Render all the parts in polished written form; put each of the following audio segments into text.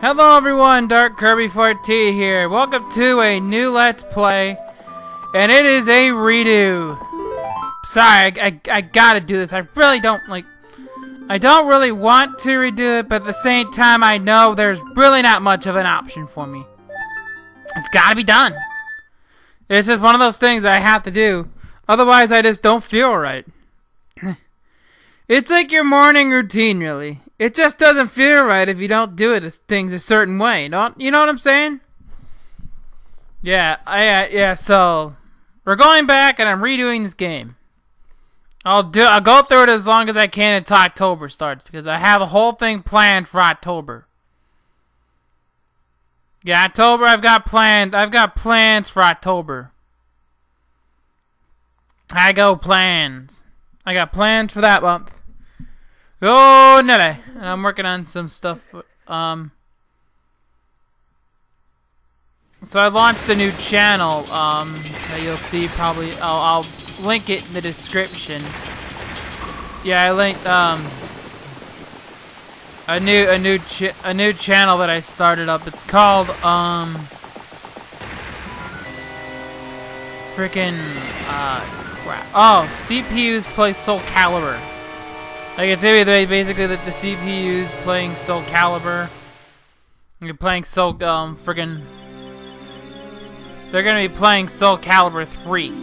Hello everyone, Dark Kirby 4T here. Welcome to a new Let's Play, and it is a redo. Sorry, I gotta do this. I really don't really want to redo it, but at the same time I know there's really not much of an option for me. It's gotta be done. It's just one of those things that I have to do. Otherwise I just don't feel right. It's like your morning routine, really. It just doesn't feel right if you don't do things a certain way. You know what I'm saying? Yeah, so we're going back and I'm redoing this game. I'll go through it as long as I can until October starts, because I have a whole thing planned for October. Yeah, October I've got plans for October. I got plans for that month. Oh, no. I'm working on some stuff. So I launched a new channel that you'll see probably. I'll link it in the description. Yeah, I linked a new channel that I started up. It's called freaking crap. Oh, CPUs play Soul Calibur. Like, it's gonna be basically that the CPU's playing Soul Calibur. You're playing Soul, friggin'. They're gonna be playing Soul Calibur 3.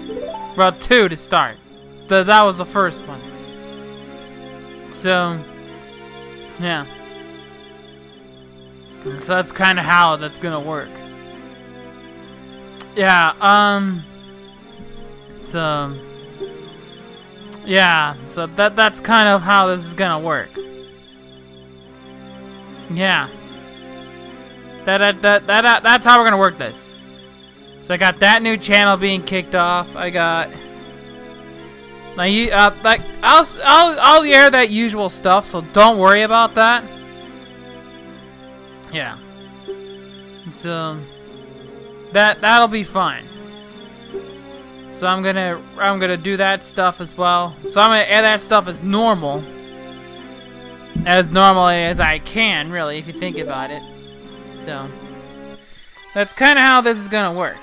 Well, 2 to start. That was the first one. So, yeah. So that's kind of how that's gonna work. Yeah, so. Yeah, so that's kind of how this is gonna work. Yeah. That's how we're gonna work this. So I got that new channel being kicked off. I got I'll air that usual stuff, so don't worry about that. Yeah. So that'll be fine. So I'm gonna do that stuff as well. So I'm gonna air that stuff as normally as I can, really, if you think about it. So that's kind of how this is gonna work.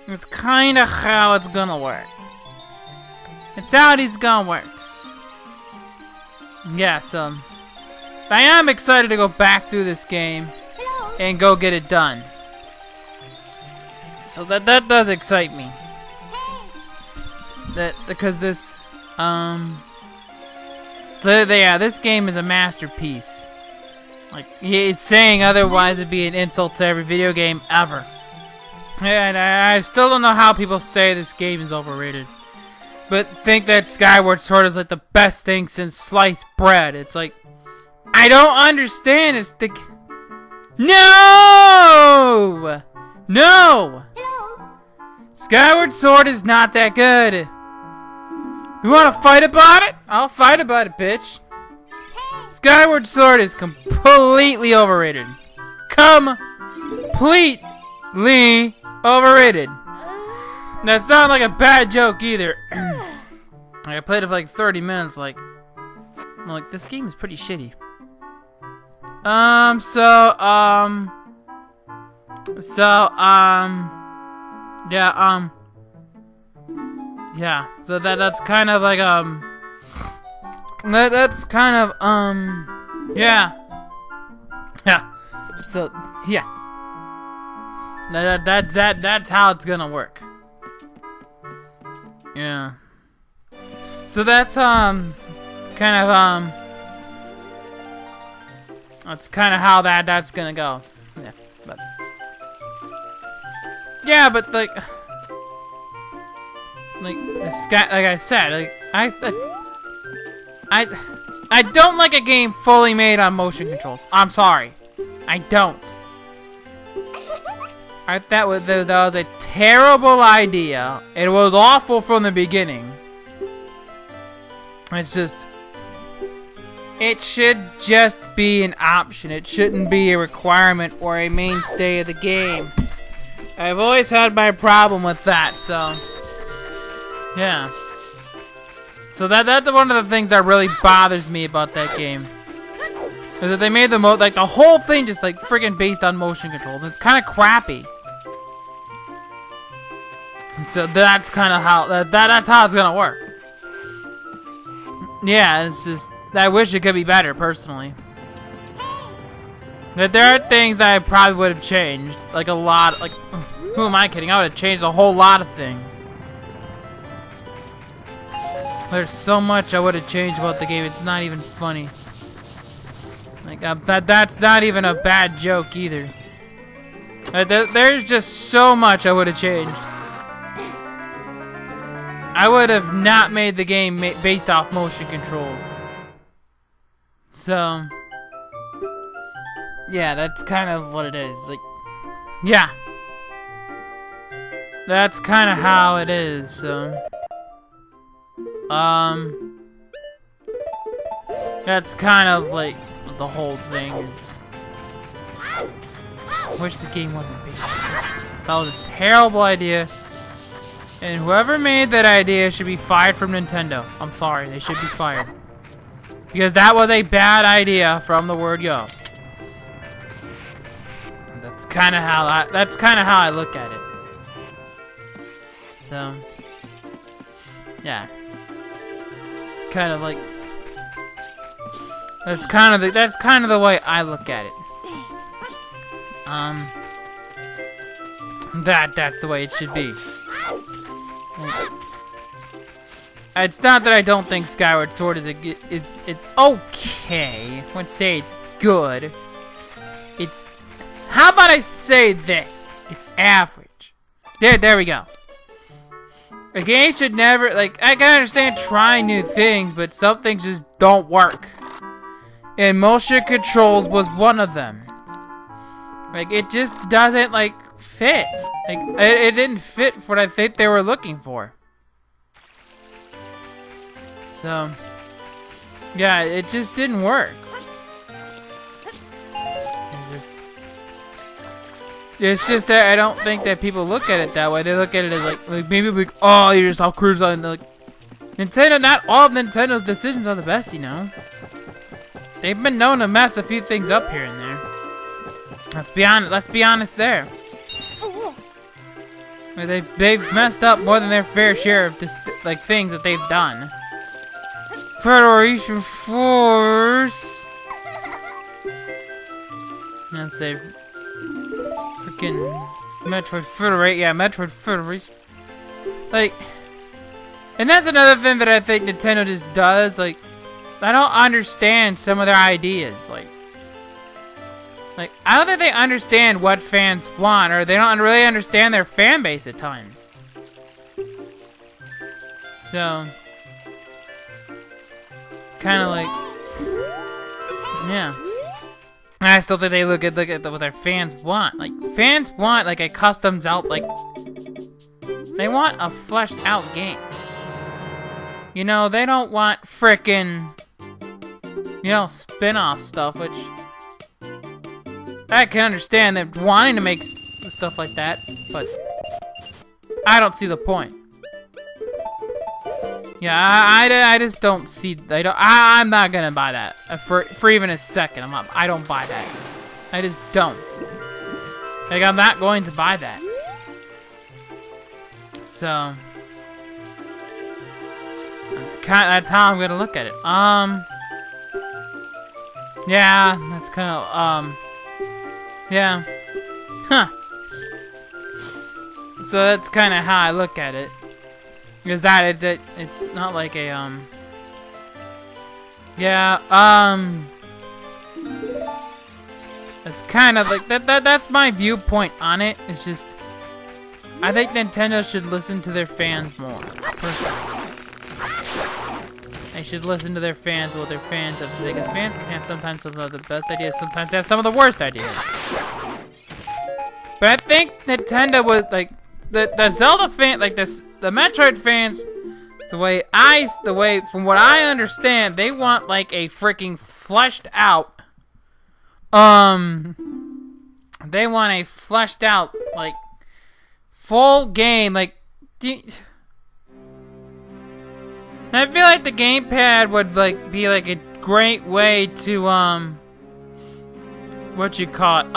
It's kind of how it's gonna work. It's how it's gonna work. Yeah, so I am excited to go back through this game and go get it done. So that does excite me. Because this this game is a masterpiece. Like, it's saying otherwise would be an insult to every video game ever. And I still don't know how people say this game is overrated, but think that Skyward Sword is like the best thing since sliced bread. It's like, I don't understand. It's the No! Skyward Sword is not that good. You wanna fight about it? I'll fight about it, bitch. Skyward Sword is completely overrated. Completely overrated. That's not like a bad joke either. I played it for like 30 minutes, I'm like, this game is pretty shitty. Yeah, so that's kind of like, that's kind of, yeah. So, yeah. That's how it's gonna work. Yeah. So that's, that's kind of how that's gonna go. Yeah, but like the sky, like I said, like I don't like a game fully made on motion controls. I'm sorry, I don't. That was a terrible idea. It was awful from the beginning. It's just, it should just be an option. It shouldn't be a requirement or a mainstay of the game. I've always had my problem with that, so yeah. So that's one of the things that really bothers me about that game. is that they made the like the whole thing just like friggin' based on motion controls. It's kind of crappy. So that's kind of how that's how it's gonna work. Yeah, it's just I wish it could be better personally. But there are things that I probably would have changed, like a lot. Like, who am I kidding? I would have changed a whole lot of things. There's so much I would have changed about the game. It's not even funny. Like that's not even a bad joke either. There's just so much I would have changed. I would have not made the game based off motion controls. So, yeah, that's kind of what it is. Like, yeah, that's kind of how it is. So, that's kind of like the whole thing is. I wish the game wasn't based on motion controls. That was a terrible idea. And whoever made that idea should be fired from Nintendo. I'm sorry, they should be fired. Because that was a bad idea from the word go. That's kind of how I look at it. So, yeah. It's kind of like that's kind of the way I look at it. That's the way it should be. It's not that I don't think Skyward Sword is it's okay. I wouldn't say it's good. It's how about I say this? It's average. There we go. A game should never like I can understand trying new things, but some things just don't work. And motion controls was one of them. Like it just doesn't like fit. Like it didn't fit what I think they were looking for. So, yeah, it just didn't work. It's just that I don't think that people look at it that way. They look at it as like maybe like, oh, you're just all cruise on like Nintendo. Not all of Nintendo's decisions are the best, you know. They've been known to mess a few things up here and there. Let's be honest there. They've messed up more than their fair share of just like things that they've done. Federation Force. Let's say freaking Metroid Federation. Yeah, Metroid Federation. Like, and that's another thing that I think Nintendo just does. Like, I don't understand some of their ideas. Like I don't think they understand what fans want, or they don't really understand their fan base at times. So, it's kind of like, yeah. I still think they look at what their fans want. Like, fans want like a customs out, like, they want a fleshed out game. You know, they don't want frickin', you know, spin-off stuff, which I can understand them wanting to make stuff like that, but I don't see the point. Yeah, I just don't see. I'm not gonna buy that for even a second. I don't buy that. I just don't. Like, I'm not going to buy that. So that's how I'm gonna look at it. Yeah, that's kind of yeah. Huh. So that's kind of how I look at it. Because it's not like a yeah, it's kind of like that's my viewpoint on it. It's just I think Nintendo should listen to their fans more, personally. They should listen to their fans, what their fans have to say, because fans can have sometimes some of the best ideas, sometimes they have some of the worst ideas. But I think Nintendo would, like, the Zelda fan, like the Metroid fans, from what I understand, they want like a freaking fleshed out, they want a fleshed out, like, full game, like, I feel like the gamepad would like be like a great way to what you call it?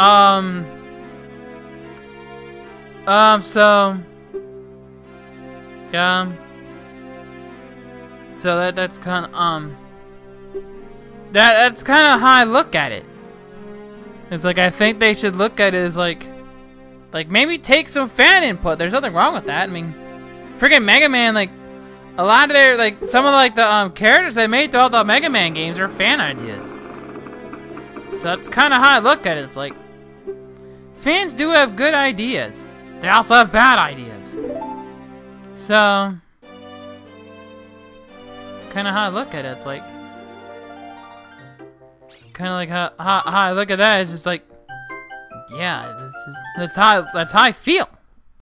So that's kind of that's kind of how I look at it. It's like I think they should look at it as like maybe take some fan input. There's nothing wrong with that. I mean, freaking Mega Man, like a lot of their some of the characters they made throughout the Mega Man games are fan ideas. So that's kind of how I look at it. It's like fans do have good ideas. They also have bad ideas. So it's kind of how I look at it. It's like kind of like how I look at that. It's just like, yeah, that's how I feel.